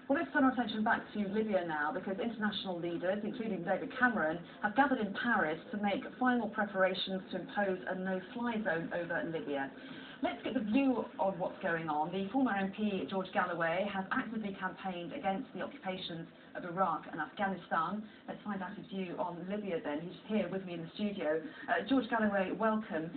Well, let's turn our attention back to Libya now, because international leaders, including David Cameron, have gathered in Paris to make final preparations to impose a no-fly zone over Libya. Let's get the view on what's going on. The former MP, George Galloway, has actively campaigned against the occupations of Iraq and Afghanistan. Let's find out his view on Libya then. He's here with me in the studio. George Galloway, welcome.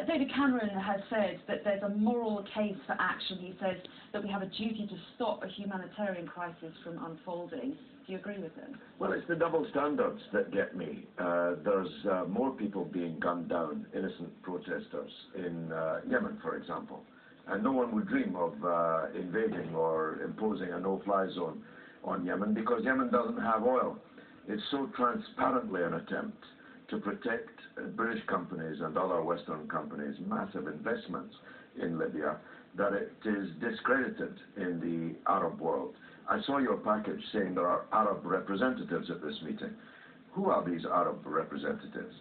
David Cameron has said that there's a moral case for action. He says that we have a duty to stop a humanitarian crisis from unfolding. Do you agree with him? Well, it's the double standards that get me. There's more people being gunned down, innocent protesters in Yemen, for example. And no one would dream of invading or imposing a no-fly zone on Yemen, because Yemen doesn't have oil. It's so transparently an attempt to protect British companies and other Western companies' massive investments in Libya that it is discredited in the Arab world. I saw your package saying there are Arab representatives at this meeting. Who are these Arab representatives?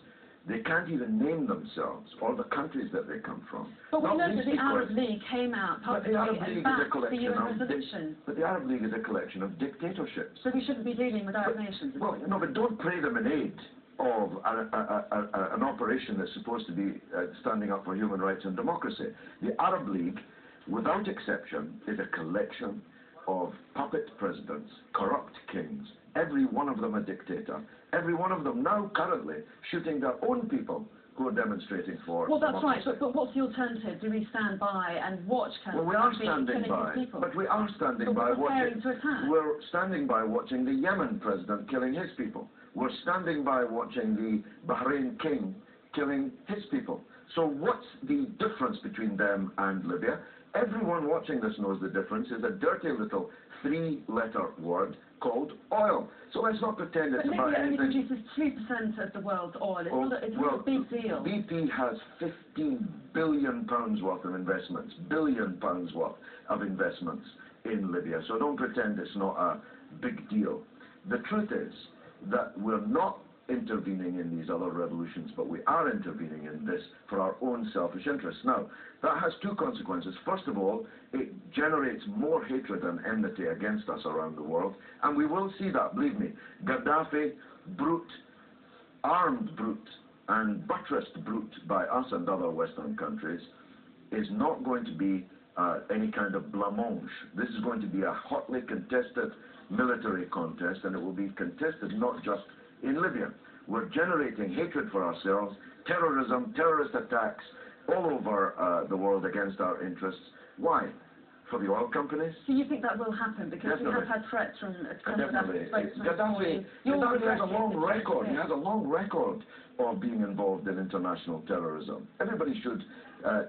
They can't even name themselves or the countries that they come from. But we know that the Arab League came out publicly and backed the UN resolution. But the Arab League is a collection of dictatorships. So we shouldn't be dealing with Arab nations? Well, no, but don't pray them in aid of an operation that's supposed to be standing up for human rights and democracy. The Arab League, without exception, is a collection of puppet presidents, corrupt kings, every one of them a dictator, every one of them now currently shooting their own people who are demonstrating for democracy. That's right, but what's the alternative? Do we stand by and watch Well, we are standing by, but we are standing by watching. We're standing by watching the Yemen president killing his people. We're standing by watching the Bahrain king killing his people. So what's the difference between them and Libya? Everyone watching this knows the difference is a dirty little three-letter word called oil. So let's not pretend it's about Libya anything. only produces 2% of the world's oil. It's not a big deal. BP has £15 billion worth of investments, £billion worth of investments in Libya. So don't pretend it's not a big deal. The truth is that we're not intervening in these other revolutions, but we are intervening in this for our own selfish interests. Now, that has two consequences. First of all, it generates more hatred and enmity against us around the world, and we will see that, believe me. Gaddafi, brute, armed brute, and buttressed brute by us and other Western countries, is not going to be any kind of blancmange. This is going to be a hotly contested military contest, and it will be contested not just in Libya. We're generating hatred for ourselves, terrorism, terrorist attacks all over the world against our interests. Why? For the oil companies? Do you think that will happen? Because we have had threats from Gaddafi has a long record. He has a long record of being involved in international terrorism. Everybody should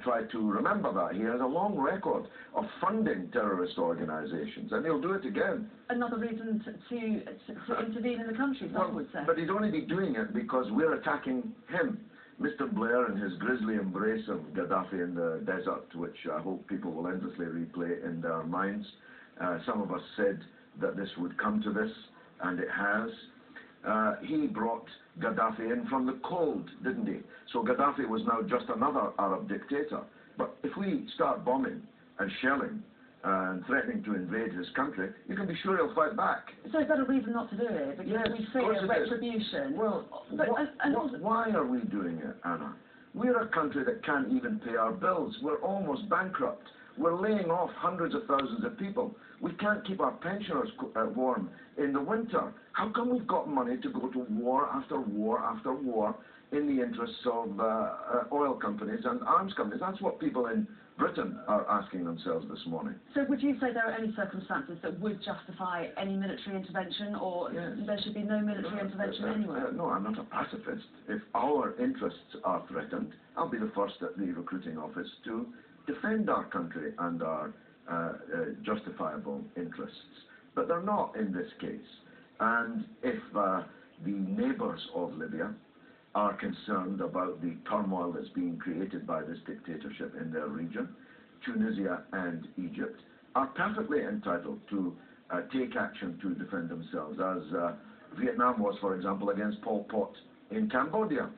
try to remember that. He has a long record of funding terrorist organizations, and he'll do it again. Another reason to intervene in the country, some would say. But he'd only be doing it because we're attacking him. Mr. Blair and his grisly embrace of Gaddafi in the desert, which I hope people will endlessly replay in their minds. Some of us said that this would come to this, and it has. He brought Gaddafi in from the cold, didn't he? So Gaddafi was now just another Arab dictator. But if we start bombing and shelling and threatening to invade his country, you can be sure he'll fight back. So is that a reason not to do it? Because yes, we fear retribution. Well, why are we doing it, Anna? We're a country that can't even pay our bills. We're almost bankrupt. We're laying off hundreds of thousands of people. We can't keep our pensioners warm in the winter. How come we've got money to go to war after war after war in the interests of oil companies and arms companies? That's what people in Britain are asking themselves this morning. So would you say there are any circumstances that would justify any military intervention, or there should be no military intervention anywhere? No, I'm not a pacifist. If our interests are threatened, I'll be the first at the recruiting office to defend our country and our justifiable interests. But they're not in this case. And if the neighbours of Libya are concerned about the turmoil that's being created by this dictatorship in their region, Tunisia and Egypt are perfectly entitled to take action to defend themselves, as Vietnam was, for example, against Pol Pot in Cambodia.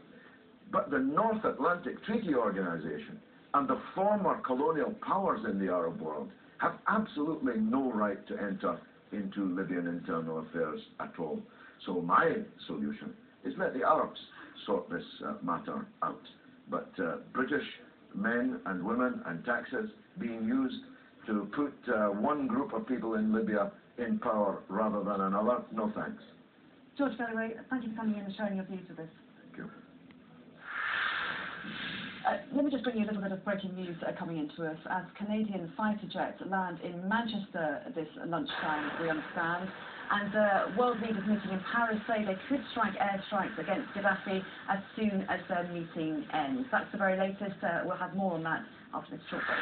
But the North Atlantic Treaty Organization and the former colonial powers in the Arab world have absolutely no right to enter into Libyan internal affairs at all. So my solution is let the Arabs sort this matter out. But British men and women and taxes being used to put one group of people in Libya in power rather than another, no thanks. George Galloway, thank you for coming in and sharing your views with us. Thank you. Let me just bring you a little bit of breaking news coming into us as Canadian fighter jets land in Manchester this lunchtime, we understand. And world leaders meeting in Paris say they could strike airstrikes against Gaddafi as soon as their meeting ends. That's the very latest. We'll have more on that after this short break.